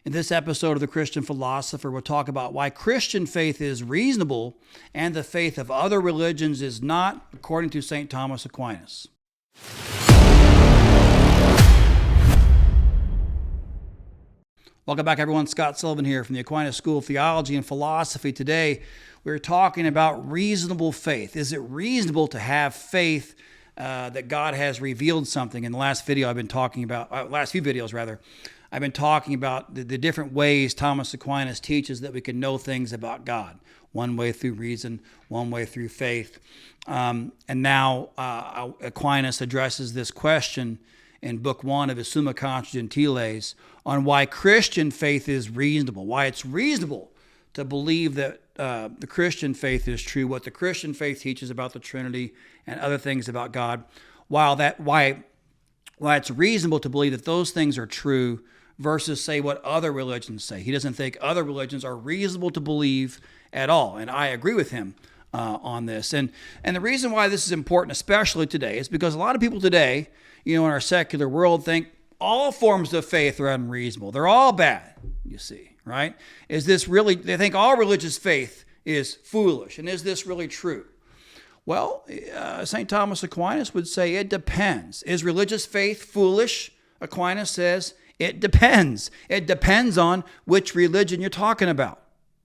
In this episode of The Christian Philosopher, we'll talk about why Christian faith is reasonable and the faith of other religions is not, according to St. Thomas Aquinas. Welcome back, everyone. Scott Sullivan here from the Aquinas School of Theology and Philosophy. Today, we're talking about reasonable faith. Is it reasonable to have faith that God has revealed something? In the last video, I've been talking about, last few videos rather, I've been talking about the different ways Thomas Aquinas teaches that we can know things about God. One way through reason, one way through faith. And now Aquinas addresses this question in Book 1 of his Summa Contra Gentiles on why Christian faith is reasonable, why it's reasonable to believe that the Christian faith is true, what the Christian faith teaches about the Trinity and other things about God, why it's reasonable to believe that those things are true versus say what other religions say. He doesn't think other religions are reasonable to believe at all, and I agree with him on this. And the reason why this is important, especially today, is because a lot of people today, in our secular world, think all forms of faith are unreasonable. They're all bad, you see, right? Is this really, they think all religious faith is foolish, and is this really true? Well, St. Thomas Aquinas would say it depends. Is religious faith foolish? Aquinas says it depends. It depends on which religion you're talking about,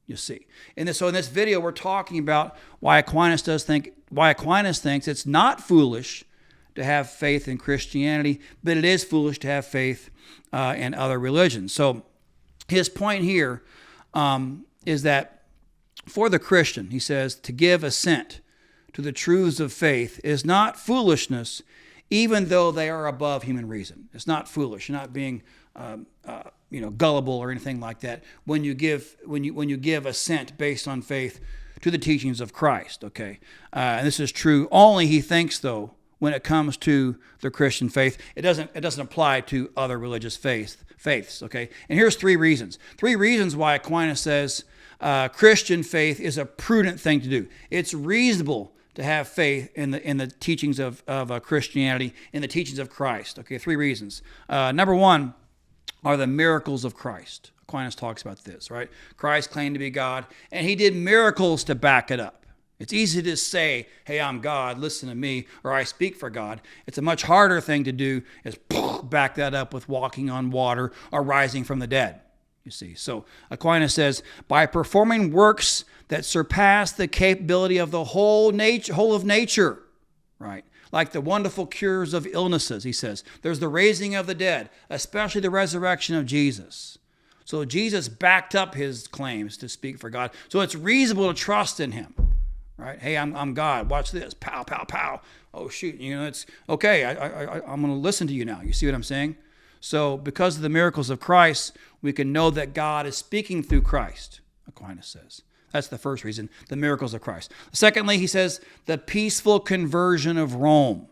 you see. So in this video, we're talking about why Aquinas thinks it's not foolish to have faith in Christianity, but it is foolish to have faith in other religions. So his point here is that for the Christian, he says, to give assent to the truths of faith is not foolishness, even though they are above human reason. It's not foolish. You're not being gullible or anything like that when you give assent based on faith to the teachings of Christ. Okay, and this is true only, he thinks, though, when it comes to the Christian faith. It doesn't apply to other religious faiths. Okay, and here's three reasons why Aquinas says Christian faith is a prudent thing to do. It's reasonable to have faith in the teachings of Christianity, in the teachings of Christ. Okay, three reasons. Number one are the miracles of Christ. Aquinas talks about this, right? Christ claimed to be God, and he did miracles to back it up. It's easy to say, hey, I'm God, listen to me, or I speak for God. It's a much harder thing to do is back that up with walking on water or rising from the dead, you see. So Aquinas says, by performing works that surpass the capability of the whole of nature, right? Like the wonderful cures of illnesses, he says. There's the raising of the dead, especially the resurrection of Jesus. So Jesus backed up his claims to speak for God. So it's reasonable to trust in him, right? Hey, I'm God. Watch this. Pow, pow, pow. Oh, shoot. It's okay. I'm going to listen to you now. You see what I'm saying? So because of the miracles of Christ, we can know that God is speaking through Christ, Aquinas says. That's the first reason, the miracles of Christ. Secondly, he says, the peaceful conversion of Rome.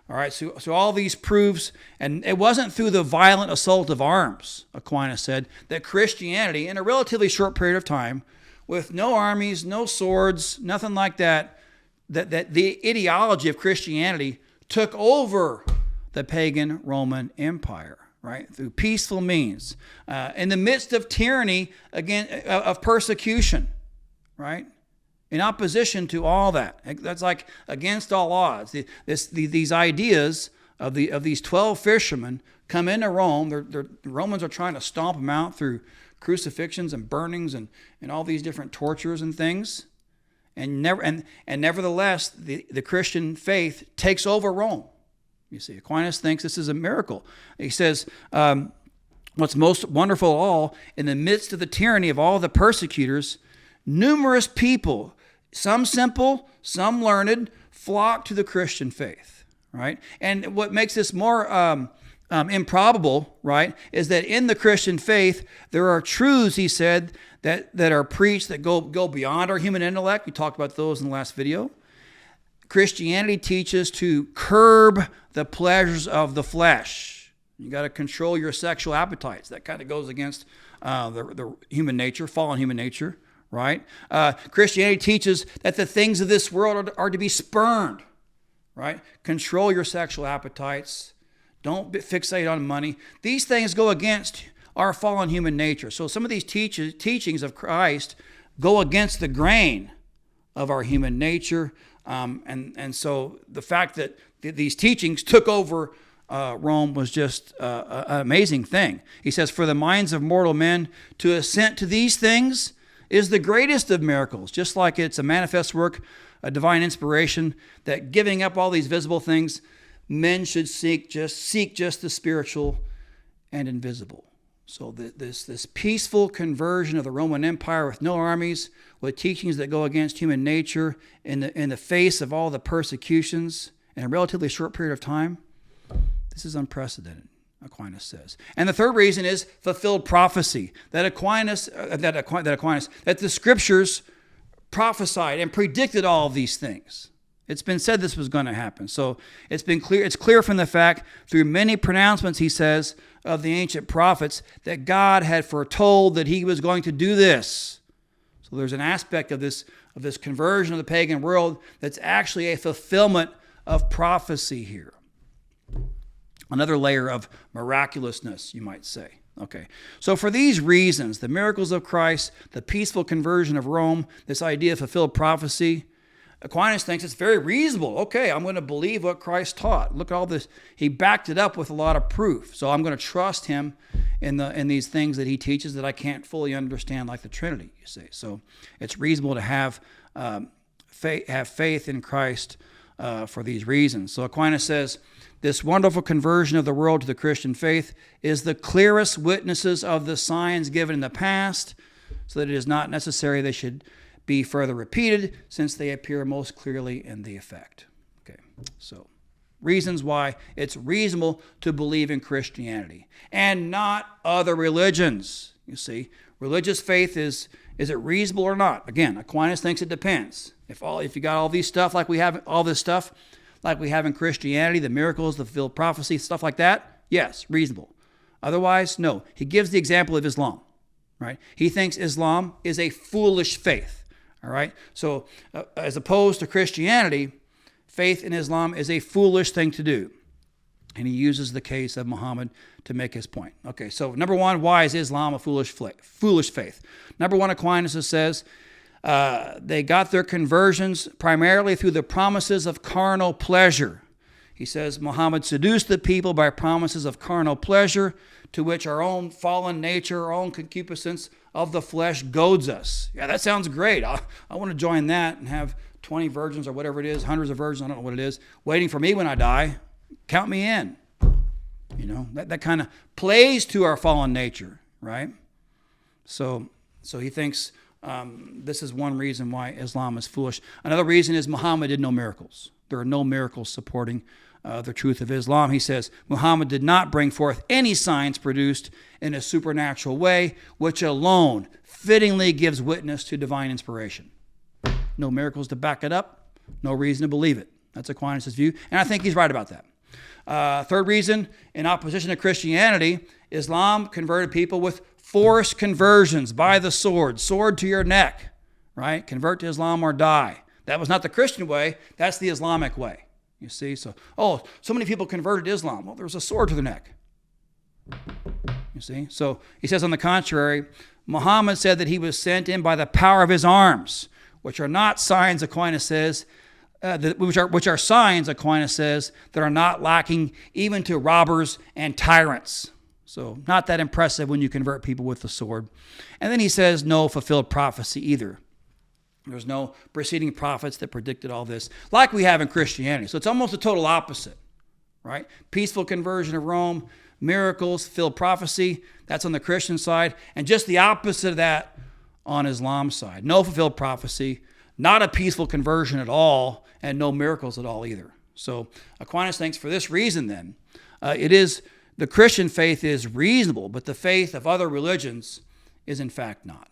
All right, so all these proofs, and it wasn't through the violent assault of arms, Aquinas said, that Christianity, in a relatively short period of time, with no armies, no swords, nothing like that, that the ideology of Christianity took over the pagan Roman Empire, right? Through peaceful means, in the midst of tyranny, of persecution, right? In opposition to all that. That's like against all odds. These ideas of these 12 fishermen come into Rome. The Romans are trying to stomp them out through crucifixions and burnings and all these different tortures and things. And nevertheless, the Christian faith takes over Rome. You see, Aquinas thinks this is a miracle. He says, what's most wonderful of all, in the midst of the tyranny of all the persecutors, numerous people, some simple, some learned, flock to the Christian faith, right? And what makes this more improbable, right, is that in the Christian faith, there are truths, he said, that are preached that go beyond our human intellect. We talked about those in the last video. Christianity teaches to curb the pleasures of the flesh. You got to control your sexual appetites. That kind of goes against the human nature, fallen human nature, right? Christianity teaches that the things of this world are to be spurned, right? Control your sexual appetites. Don't fixate on money. These things go against our fallen human nature. So some of these teachings of Christ go against the grain of our human nature. And so the fact that these teachings took over Rome was just an amazing thing. He says, for the minds of mortal men to assent to these things is the greatest of miracles, just like it's a manifest work, a divine inspiration, that giving up all these visible things, men should seek just the spiritual and invisible. So this peaceful conversion of the Roman Empire with no armies, with teachings that go against human nature in the face of all the persecutions in a relatively short period of time, this is unprecedented, Aquinas says. And the third reason is fulfilled prophecy, that the scriptures prophesied and predicted all of these things. It's been said this was going to happen. So it's clear from the fact, through many pronouncements, he says, of the ancient prophets, that God had foretold that he was going to do this. So there's an aspect of this conversion of the pagan world that's actually a fulfillment of prophecy here. Another layer of miraculousness, you might say. Okay, so for these reasons, the miracles of Christ, the peaceful conversion of Rome, this idea of fulfilled prophecy, Aquinas thinks it's very reasonable. Okay, I'm going to believe what Christ taught. Look at all this. He backed it up with a lot of proof. So I'm going to trust him in these things that he teaches that I can't fully understand, like the Trinity, you see. So it's reasonable to have faith in Christ for these reasons. So Aquinas says, this wonderful conversion of the world to the Christian faith is the clearest witnesses of the signs given in the past, so that it is not necessary they should be further repeated, since they appear most clearly in the effect. Okay, so reasons why it's reasonable to believe in Christianity and not other religions. You see, religious faith is it reasonable or not? Again, Aquinas thinks it depends. If you got all these stuff like we have, all this stuff like we have in Christianity, the miracles, the fulfilled prophecy, stuff like that, yes, reasonable. Otherwise, no. He gives the example of Islam, right? He thinks Islam is a foolish faith. All right. So as opposed to Christianity, faith in Islam is a foolish thing to do. And he uses the case of Muhammad to make his point. Okay. So number one, why is Islam a foolish faith? Number one, Aquinas says they got their conversions primarily through the promises of carnal pleasure. He says Muhammad seduced the people by promises of carnal pleasure, to which our own fallen nature, our own concupiscence of the flesh goads us. Yeah, that sounds great. I want to join that and have 20 virgins or whatever it is, hundreds of virgins, I don't know what it is, waiting for me when I die. Count me in. You know, that kind of plays to our fallen nature, right? So he thinks this is one reason why Islam is foolish. Another reason is Muhammad did no miracles. There are no miracles supporting the truth of Islam. He says Muhammad did not bring forth any signs produced in a supernatural way, which alone fittingly gives witness to divine inspiration. No miracles to back it up, no reason to believe it. That's Aquinas' view, and I think he's right about that. Third reason, in opposition to Christianity, Islam converted people with forced conversions by the sword to your neck, right? Convert to Islam or die. That was not the Christian way, that's the Islamic way. You see, so many people converted to Islam. Well, there was a sword to their neck. You see, so he says on the contrary, Muhammad said that he was sent in by the power of his arms, which are not signs, Aquinas says, which are signs, Aquinas says, that are not lacking even to robbers and tyrants. So not that impressive when you convert people with the sword. And then he says no fulfilled prophecy either. There's no preceding prophets that predicted all this, like we have in Christianity. So it's almost a total opposite, right? Peaceful conversion of Rome, miracles, fulfilled prophecy, that's on the Christian side, and just the opposite of that on Islam's side. No fulfilled prophecy, not a peaceful conversion at all, and no miracles at all either. So Aquinas thinks for this reason then, the Christian faith is reasonable, but the faith of other religions is in fact not.